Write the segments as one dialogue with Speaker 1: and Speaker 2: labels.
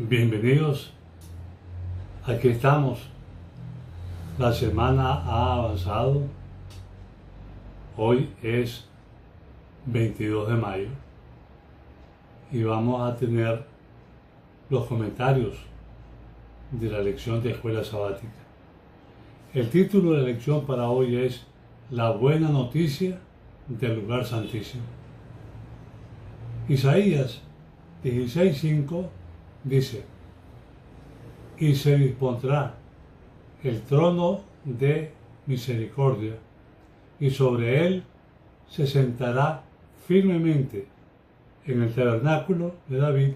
Speaker 1: Bienvenidos, aquí estamos. La semana ha avanzado. Hoy es 22 de mayo y vamos a tener los comentarios de la lección de escuela sabática. El título de la lección para hoy es La buena noticia del lugar santísimo. Isaías 16:5 dice: y se dispondrá el trono de misericordia, y sobre él se sentará firmemente en el tabernáculo de David,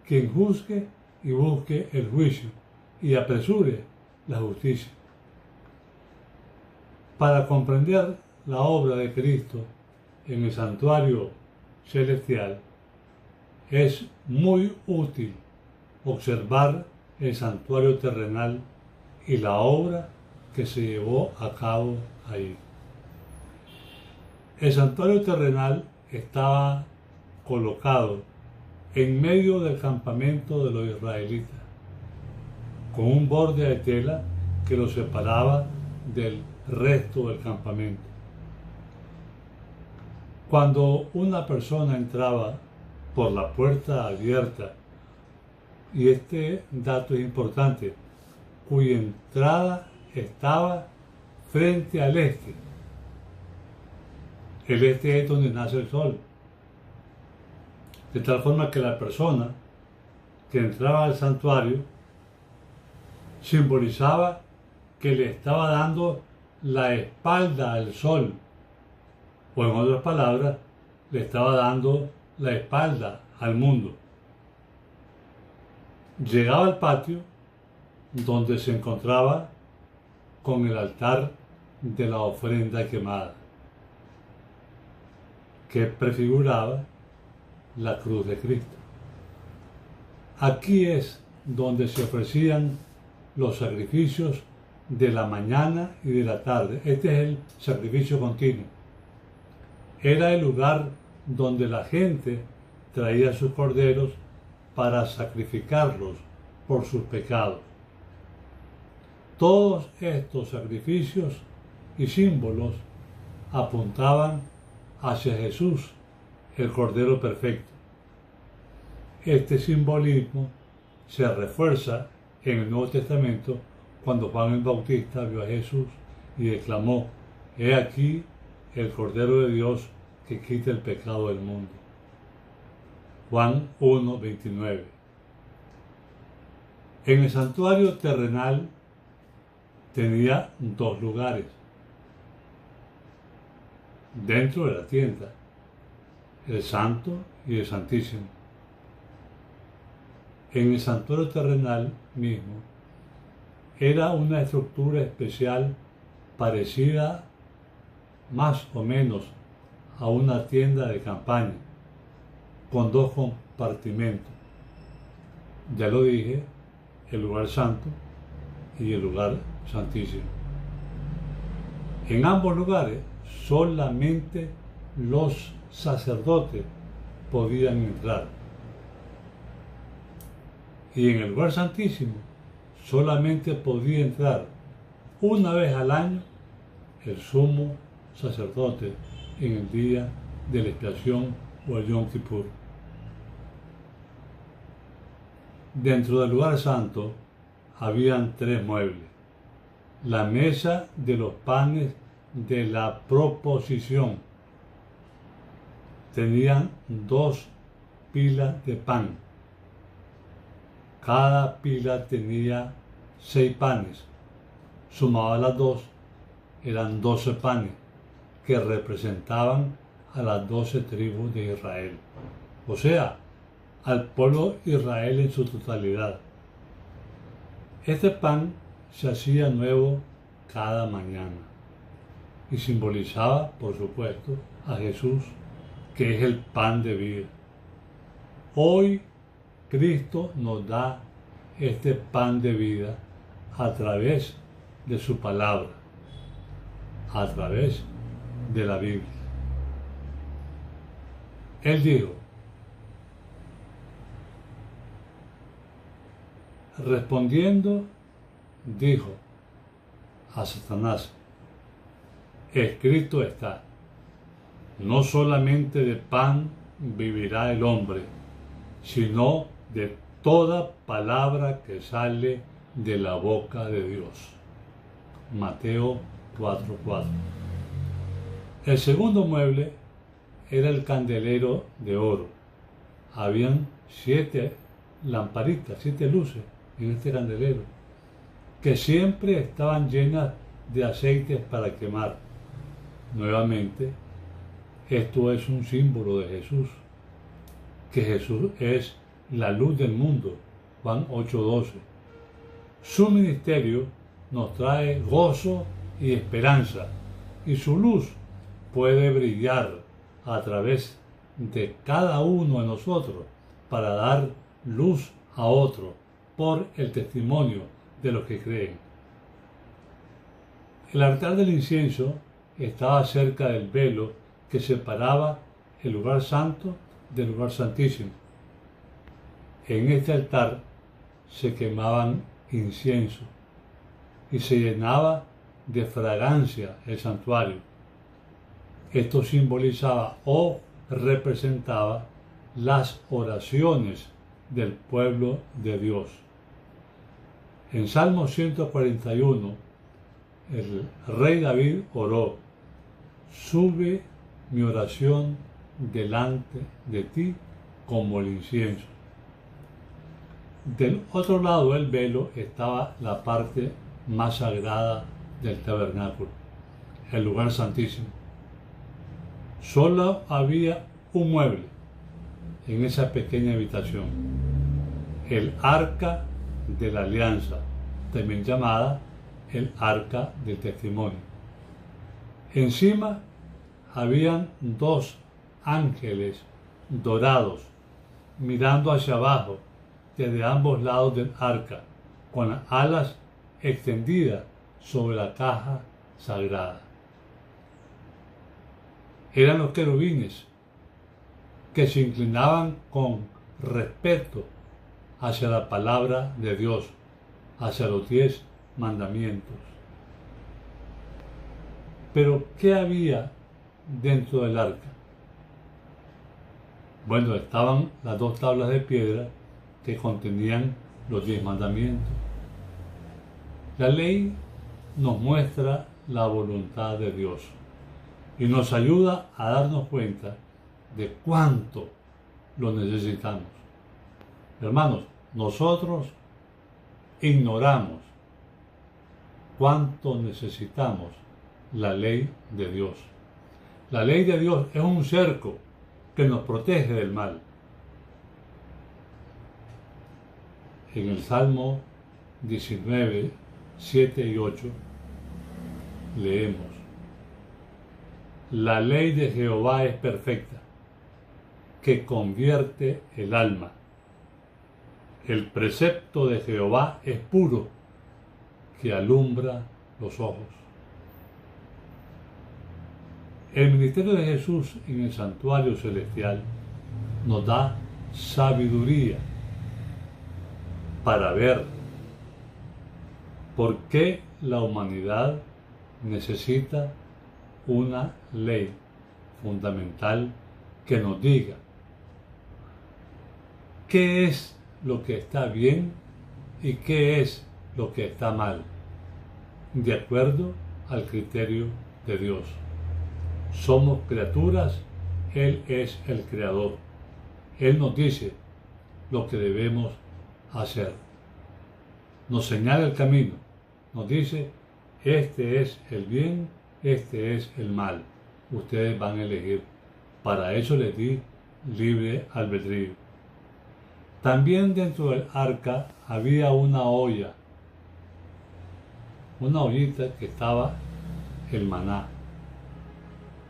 Speaker 1: quien juzgue y busque el juicio y apresure la justicia. Para comprender la obra de Cristo en el santuario celestial, es muy útil observar el santuario terrenal y la obra que se llevó a cabo ahí. El santuario terrenal estaba colocado en medio del campamento de los israelitas, con un borde de tela que lo separaba del resto del campamento. Cuando una persona entraba por la puerta abierta, y este dato es importante, cuya entrada estaba frente al este. El este es donde nace el sol. De tal forma que la persona que entraba al santuario simbolizaba que le estaba dando la espalda al sol, o en otras palabras, le estaba dando la espalda al mundo. Llegaba al patio, donde se encontraba con el altar de la ofrenda quemada, que prefiguraba la cruz de Cristo. Aquí es donde se ofrecían los sacrificios de la mañana y de la tarde. Este es el sacrificio continuo. Era el lugar donde la gente traía sus corderos para sacrificarlos por sus pecados. Todos estos sacrificios y símbolos apuntaban hacia Jesús, el Cordero Perfecto. Este simbolismo se refuerza en el Nuevo Testamento cuando Juan el Bautista vio a Jesús y exclamó: «He aquí el Cordero de Dios que quita el pecado del mundo». Juan 1:29. En el santuario terrenal tenía dos lugares dentro de la tienda: el Santo y el Santísimo. En el santuario terrenal mismo era una estructura especial parecida más o menos a una tienda de campaña, con dos compartimentos. Ya lo dije, el lugar santo y el lugar santísimo. En ambos lugares solamente los sacerdotes podían entrar. Y en el lugar santísimo solamente podía entrar una vez al año el sumo sacerdote en el día de la expiación o el Yom Kippur. Dentro del lugar santo habían tres muebles: la mesa de los panes de la proposición. Tenían dos pilas de pan. Cada pila tenía 6 panes. Sumadas las dos, eran 12 panes, que representaban a las 12 tribus de Israel. O sea, al pueblo Israel en su totalidad. Este pan se hacía nuevo cada mañana y simbolizaba, por supuesto, a Jesús, que es el pan de vida. Hoy Cristo nos da este pan de vida a través de su palabra, a través de la Biblia. Él dijo: Respondiendo, dijo a Satanás: escrito está, no solamente de pan vivirá el hombre, sino de toda palabra que sale de la boca de Dios. Mateo 4:4. El segundo mueble era el candelero de oro. Habían 7 lamparitas, 7 luces en este candelero, que siempre estaban llenas de aceites para quemar. Nuevamente, esto es un símbolo de Jesús, que Jesús es la luz del mundo. Juan 8:12. Su ministerio nos trae gozo y esperanza, y su luz puede brillar a través de cada uno de nosotros para dar luz a otro por el testimonio de los que creen. El altar del incienso estaba cerca del velo que separaba el lugar santo del lugar santísimo. En este altar se quemaban incienso y se llenaba de fragancia el santuario. Esto simbolizaba o representaba las oraciones del pueblo de Dios. En Salmo 141, el rey David oró: sube mi oración delante de ti como el incienso. Del otro lado del velo estaba la parte más sagrada del tabernáculo, el lugar santísimo. Solo había un mueble en esa pequeña habitación: el arca de la alianza, también llamada el arca del testimonio. Encima habían 2 ángeles dorados mirando hacia abajo desde ambos lados del arca, con las alas extendidas sobre la caja sagrada. Eran los querubines que se inclinaban con respeto hacia la palabra de Dios, hacia los 10 mandamientos. Pero, ¿qué había dentro del arca? Bueno, estaban las 2 tablas de piedra que contenían los 10 mandamientos. La ley nos muestra la voluntad de Dios y nos ayuda a darnos cuenta de cuánto lo necesitamos. Hermanos, nosotros ignoramos cuánto necesitamos la ley de Dios. La ley de Dios es un cerco que nos protege del mal. En el Salmo 19, 7 y 8 leemos: la ley de Jehová es perfecta, que convierte el alma. El precepto de Jehová es puro, que alumbra los ojos. El ministerio de Jesús en el santuario celestial nos da sabiduría para ver por qué la humanidad necesita una ley fundamental que nos diga qué es lo que está bien y qué es lo que está mal, de acuerdo al criterio de Dios. Somos criaturas, Él es el Creador. Él nos dice lo que debemos hacer. Nos señala el camino, nos dice: este es el bien, este es el mal. Ustedes van a elegir. Para eso les di libre albedrío. También dentro del arca había una olla, una ollita que estaba el maná,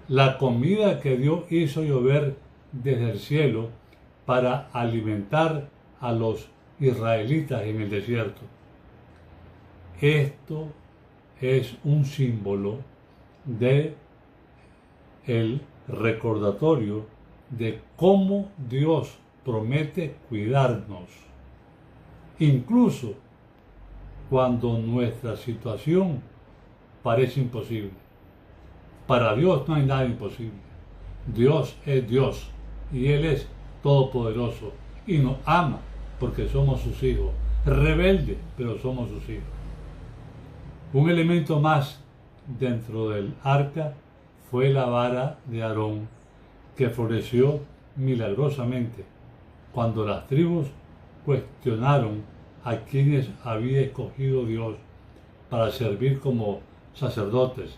Speaker 1: la comida que Dios hizo llover desde el cielo para alimentar a los israelitas en el desierto. Esto es un símbolo de el recordatorio de cómo Dios promete cuidarnos, incluso cuando nuestra situación parece imposible. Para Dios no hay nada imposible. Dios es Dios y Él es todopoderoso y nos ama porque somos sus hijos. Rebeldes, pero somos sus hijos. Un elemento más dentro del arca fue la vara de Aarón, que floreció milagrosamente cuando las tribus cuestionaron a quienes había escogido Dios para servir como sacerdotes,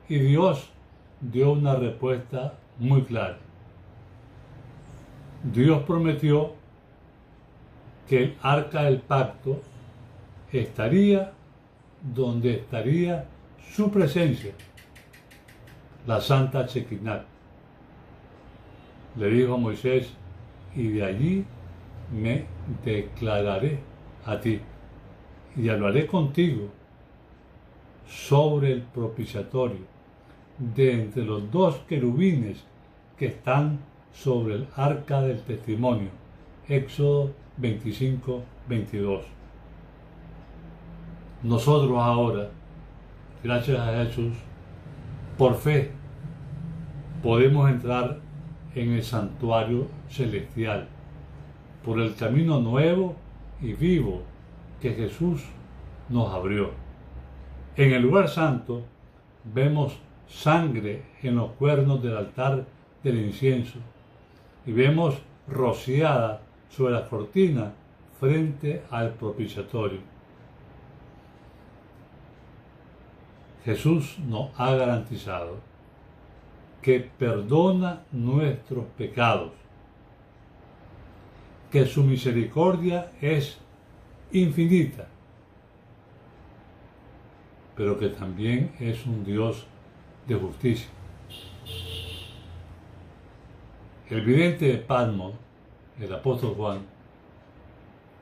Speaker 1: y Dios dio una respuesta muy clara. Dios prometió que el arca del pacto estaría donde estaría su presencia, la Santa Shekinah. Le dijo a Moisés, y de allí me declararé a ti, y hablaré contigo sobre el propiciatorio, de entre los dos querubines que están sobre el arca del testimonio. Éxodo 25-22. Nosotros ahora, gracias a Jesús, por fe, podemos entrar en el santuario celestial por el camino nuevo y vivo que Jesús nos abrió. En el lugar santo vemos sangre en los cuernos del altar del incienso y vemos rociada sobre la cortina frente al propiciatorio. Jesús nos ha garantizado que perdona nuestros pecados, que su misericordia es infinita, pero que también es un Dios de justicia. El vidente de Patmos, el apóstol Juan,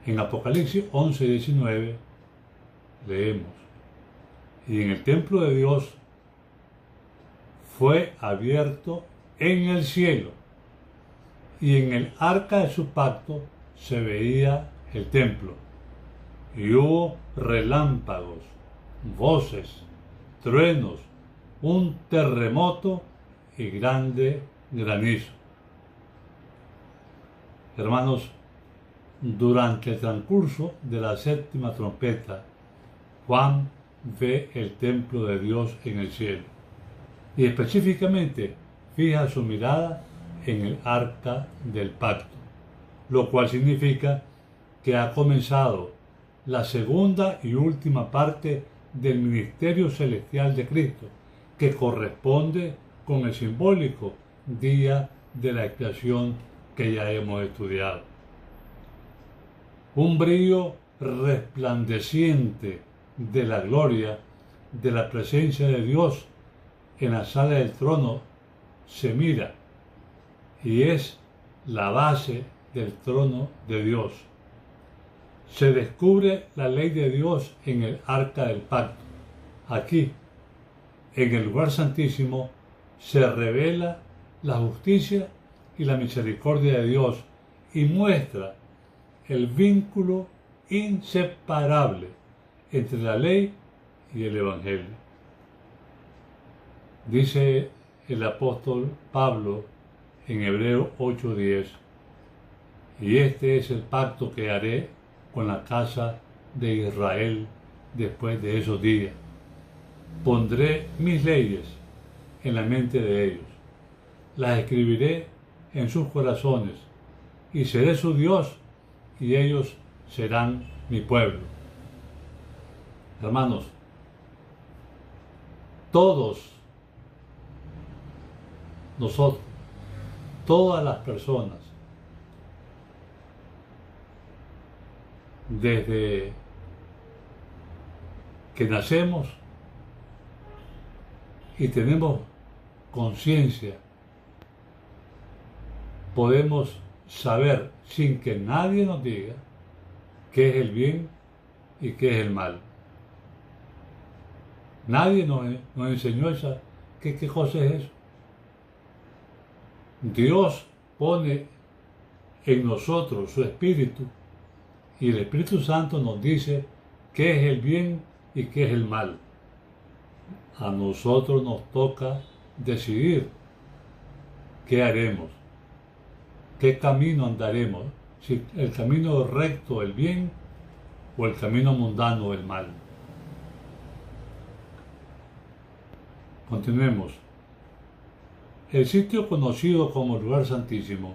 Speaker 1: en Apocalipsis 11-19 leemos: y en el templo de Dios fue abierto en el cielo, y en el arca de su pacto se veía el templo, y hubo relámpagos, voces, truenos, un terremoto y grande granizo. Hermanos, durante el transcurso de la séptima trompeta, Juan ve el templo de Dios en el cielo y específicamente fija su mirada en el arca del pacto, lo cual significa que ha comenzado la segunda y última parte del ministerio celestial de Cristo, que corresponde con el simbólico día de la expiación que ya hemos estudiado. Un brillo resplandeciente de la gloria de la presencia de Dios en la sala del trono se mira y es la base del trono de Dios. Se descubre la ley de Dios en el arca del pacto. Aquí, en el lugar santísimo, se revela la justicia y la misericordia de Dios y muestra el vínculo inseparable entre la ley y el Evangelio. Dice el apóstol Pablo en Hebreos 8:10: y este es el pacto que haré con la casa de Israel después de esos días. Pondré mis leyes en la mente de ellos, las escribiré en sus corazones, y seré su Dios, y ellos serán mi pueblo. Hermanos, todos nosotros, todas las personas, desde que nacemos y tenemos conciencia, podemos saber sin que nadie nos diga qué es el bien y qué es el mal. Nadie nos enseñó qué cosa es eso. Dios pone en nosotros su Espíritu y el Espíritu Santo nos dice qué es el bien y qué es el mal. A nosotros nos toca decidir qué haremos, qué camino andaremos, si el camino recto el bien o el camino mundano el mal. Continuemos. El sitio conocido como lugar santísimo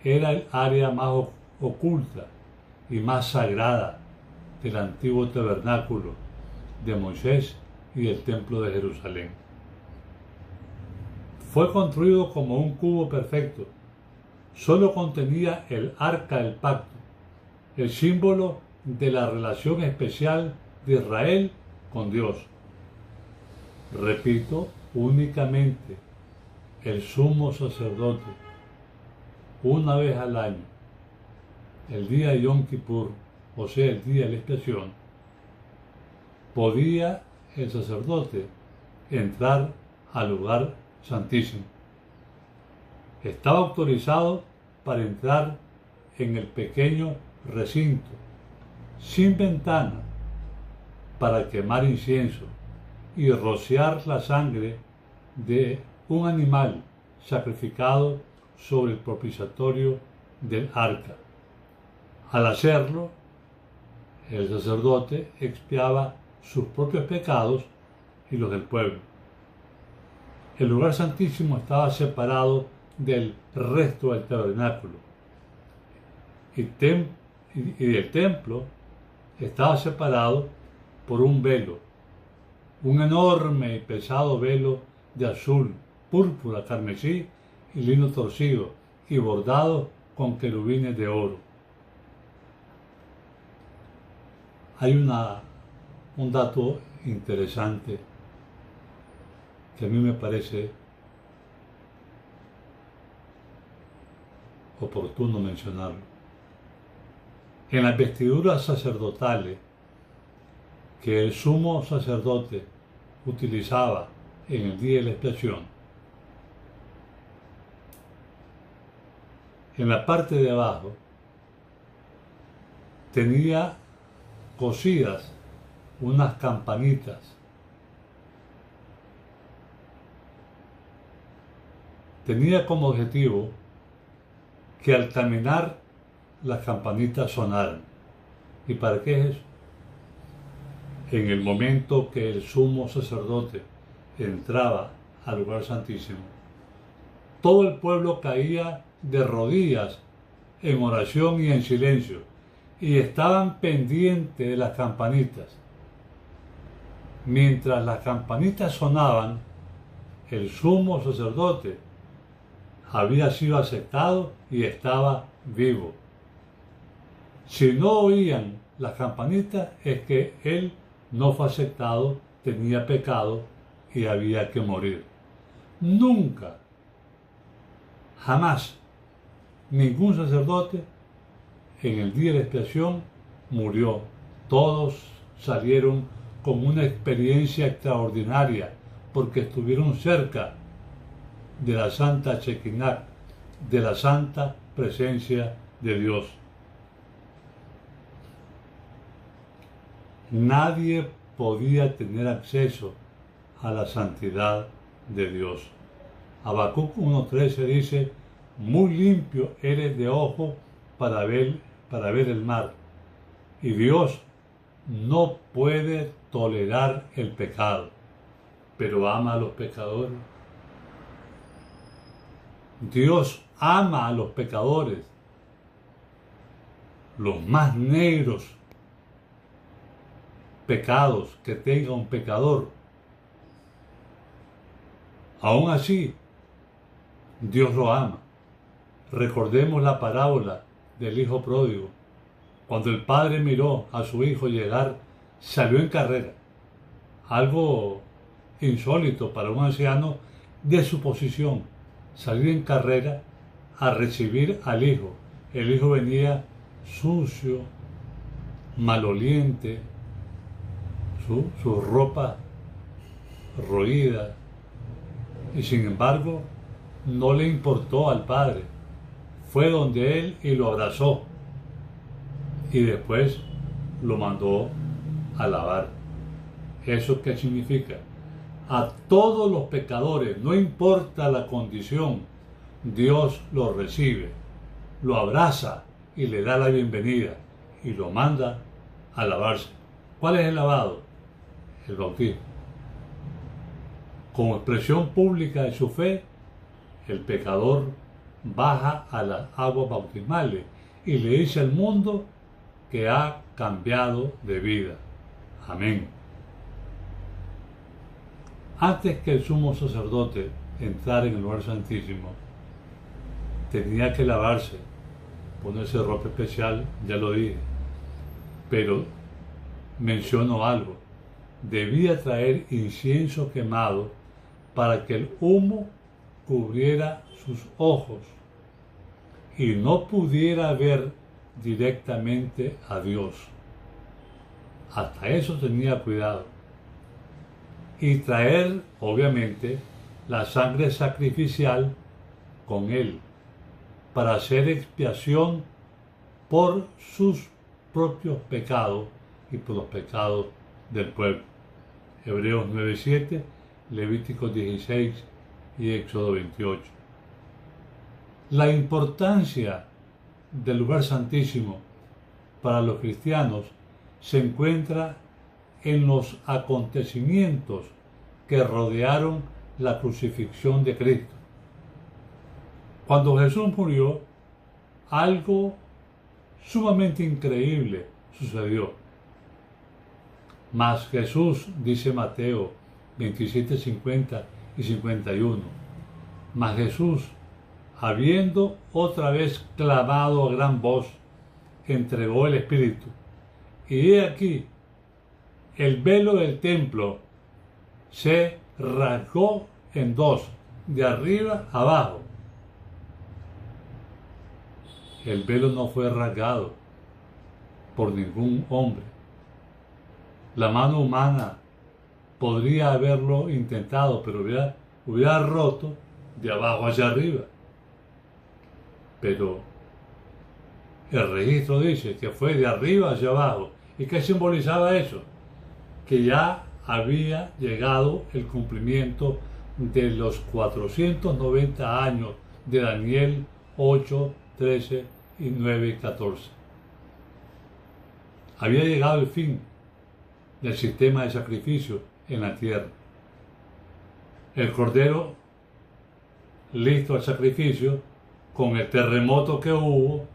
Speaker 1: era el área más oculta y más sagrada del antiguo tabernáculo de Moisés y del templo de Jerusalén. Fue construido como un cubo perfecto. Solo contenía el arca del pacto, el símbolo de la relación especial de Israel con Dios. Repito, únicamente el sumo sacerdote, una vez al año, el día de Yom Kippur, o sea, el día de la expiación, podía el sacerdote entrar al lugar santísimo. Estaba autorizado para entrar en el pequeño recinto, sin ventana, para quemar incienso y rociar la sangre de un animal sacrificado sobre el propiciatorio del arca. Al hacerlo, el sacerdote expiaba sus propios pecados y los del pueblo. El lugar santísimo estaba separado del resto del tabernáculo y del templo estaba separado por un velo, un enorme y pesado velo de azul, púrpura, carmesí y lino torcido y bordado con querubines de oro. Hay un dato interesante que a mí me parece oportuno mencionarlo. En las vestiduras sacerdotales que el sumo sacerdote utilizaba en el día de la expiación, en la parte de abajo tenía cosidas unas campanitas. Tenía como objetivo que al caminar las campanitas sonaran. ¿Y para qué es eso? En el momento que el sumo sacerdote entraba al lugar santísimo, todo el pueblo caía de rodillas en oración y en silencio, y estaban pendientes de las campanitas. Mientras las campanitas sonaban, el sumo sacerdote había sido aceptado y estaba vivo. Si no oían las campanitas, es que él no fue aceptado, tenía pecado y había que morir. Nunca, jamás, ningún sacerdote en el día de la expiación murió. Todos salieron con una experiencia extraordinaria porque estuvieron cerca de la Santa Shekinah, de la santa presencia de Dios. Nadie podía tener acceso a la santidad de Dios. Habacuc 1:13 dice: muy limpio eres de ojo para ver el mar, y Dios no puede tolerar el pecado, pero ama a los pecadores. Dios ama a los pecadores, los más negros pecados que tenga un pecador. Aún así, Dios lo ama. Recordemos la parábola del hijo pródigo. Cuando el padre miró a su hijo llegar, salió en carrera. Algo insólito para un anciano de su posición, salir en carrera a recibir al hijo. El hijo venía sucio, maloliente, su ropa roída, y sin embargo no le importó al padre. Fue donde él y lo abrazó, y después lo mandó a lavar. ¿Eso qué significa? A todos los pecadores, no importa la condición, Dios los recibe, lo abraza y le da la bienvenida y lo manda a lavarse. ¿Cuál es el lavado? El bautismo. Como expresión pública de su fe, el pecador baja a las aguas bautismales y le dice al mundo que ha cambiado de vida. Amén. Antes que el sumo sacerdote entrara en el lugar santísimo, tenía que lavarse, ponerse ropa especial, ya lo dije, pero menciono algo, debía traer incienso quemado para que el humo cubriera sus ojos y no pudiera ver directamente a Dios. Hasta eso tenía cuidado. Y traer, obviamente, la sangre sacrificial con él, para hacer expiación por sus propios pecados y por los pecados del pueblo. Hebreos 9:7, Levítico 16 y Éxodo 28. La importancia del lugar santísimo para los cristianos se encuentra en los acontecimientos que rodearon la crucifixión de Cristo. Cuando Jesús murió, algo sumamente increíble sucedió. Mas Jesús, dice Mateo 27, 50 y 51, mas Jesús, habiendo otra vez clamado a gran voz, entregó el Espíritu. Y he aquí, el velo del templo se rasgó en dos, de arriba a abajo. El velo no fue rasgado por ningún hombre. La mano humana podría haberlo intentado, pero hubiera roto de abajo hacia arriba. Pero el registro dice que fue de arriba hacia abajo. ¿Y qué simbolizaba eso? Que ya había llegado el cumplimiento de los 490 años de Daniel 8, 13 y 9 y 14. Había llegado el fin del sistema de sacrificio en la tierra. El cordero listo al sacrificio con el terremoto que hubo,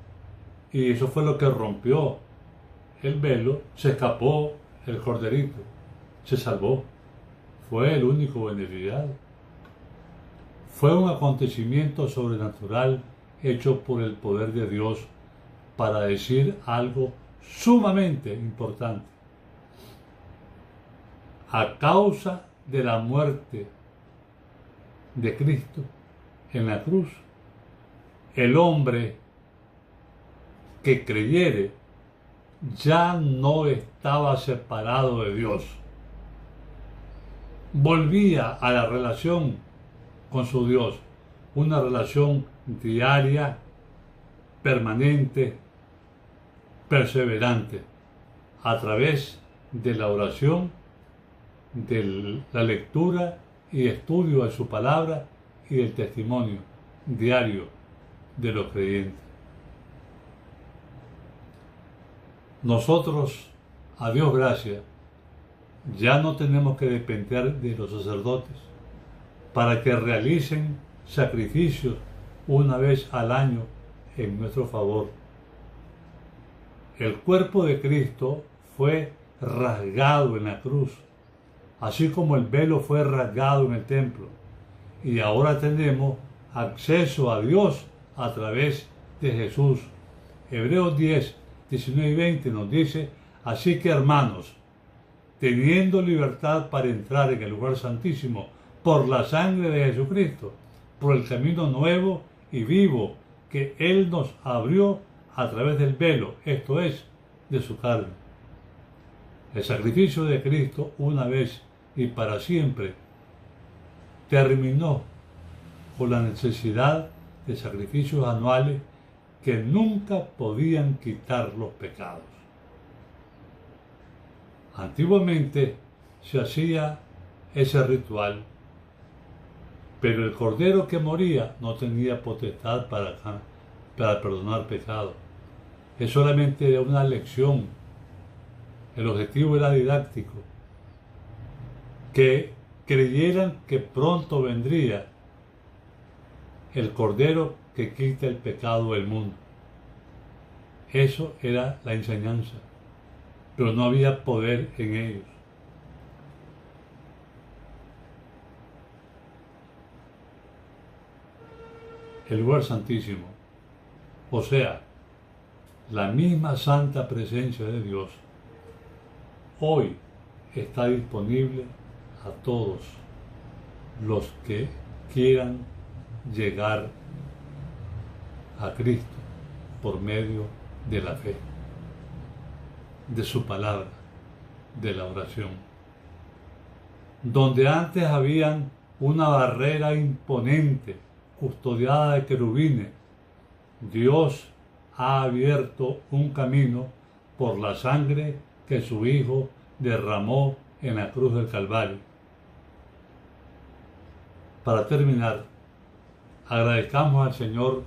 Speaker 1: y eso fue lo que rompió el velo, se escapó el corderito, se salvó, fue el único beneficiado. Fue un acontecimiento sobrenatural hecho por el poder de Dios para decir algo sumamente importante. A causa de la muerte de Cristo en la cruz, el hombre que creyere ya no estaba separado de Dios. Volvía a la relación con su Dios, una relación diaria, permanente, perseverante, a través de la oración, de la lectura y estudio de su palabra y del testimonio diario de los creyentes. Nosotros, a Dios gracias, ya no tenemos que depender de los sacerdotes para que realicen sacrificios una vez al año en nuestro favor. El cuerpo de Cristo fue rasgado en la cruz, así como el velo fue rasgado en el templo, y ahora tenemos acceso a Dios a través de Jesús. Hebreos 10, 19 y 20 nos dice: así que, hermanos, teniendo libertad para entrar en el lugar santísimo por la sangre de Jesucristo, por el camino nuevo y vivo que Él nos abrió a través del velo, esto es, de su carne. El sacrificio de Cristo, una vez y para siempre, terminó con la necesidad de sacrificios anuales que nunca podían quitar los pecados. Antiguamente se hacía ese ritual, pero el cordero que moría no tenía potestad para perdonar pecados. Es solamente una lección. El objetivo era didáctico, que creyeran que pronto vendría el cordero que quita el pecado del mundo. Eso era la enseñanza, pero no había poder en ellos. El lugar santísimo, o sea, la misma santa presencia de Dios, hoy está disponible a todos los que quieran llegar a Cristo por medio de la fe, de su palabra, de la oración. Donde antes habían una barrera imponente, custodiada de querubines, Dios ha abierto un camino por la sangre que su Hijo derramó en la cruz del Calvario. Para terminar, agradezcamos al Señor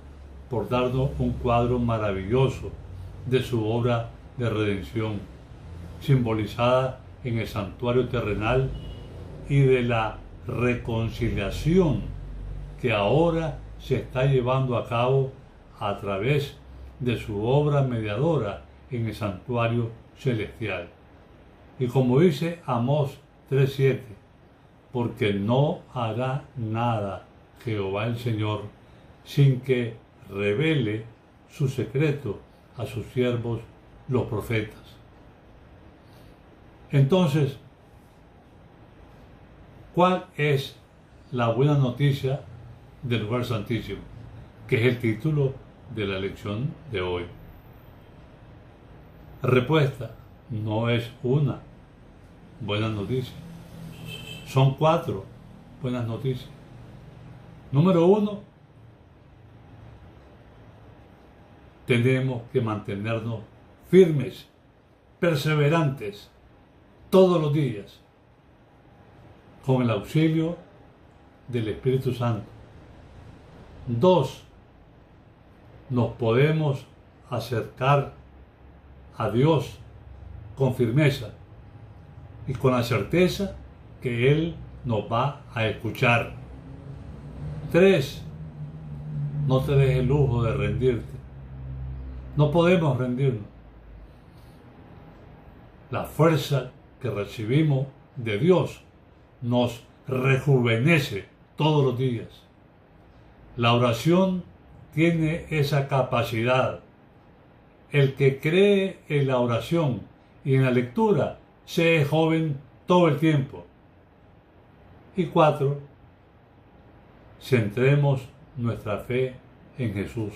Speaker 1: por darnos un cuadro maravilloso de su obra de redención, simbolizada en el santuario terrenal, y de la reconciliación que ahora se está llevando a cabo a través de su obra mediadora en el santuario celestial. Y como dice Amós 3:7, porque no hará nada Jehová el Señor sin que revele su secreto a sus siervos los profetas. Entonces, ¿cuál es la buena noticia del lugar santísimo? Que es el título de la lección de hoy. Respuesta: no es una buena noticia. Son 4 buenas noticias. Número 1, tenemos que mantenernos firmes, perseverantes, todos los días, con el auxilio del Espíritu Santo. 2, nos podemos acercar a Dios con firmeza y con la certeza que Él nos va a escuchar. 3, no te des el lujo de rendirte. No podemos rendirnos. La fuerza que recibimos de Dios nos rejuvenece todos los días. La oración tiene esa capacidad. El que cree en la oración y en la lectura se es joven todo el tiempo. Y 4, centremos nuestra fe en Jesús,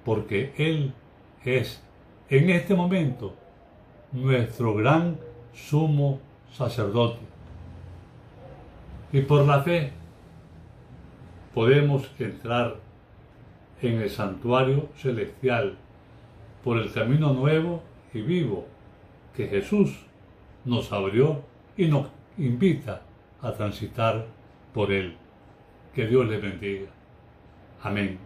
Speaker 1: porque Él es en este momento nuestro gran sumo sacerdote. Y por la fe podemos entrar en el santuario celestial por el camino nuevo y vivo que Jesús nos abrió y nos invita a transitar por él. Que Dios les bendiga. Amén.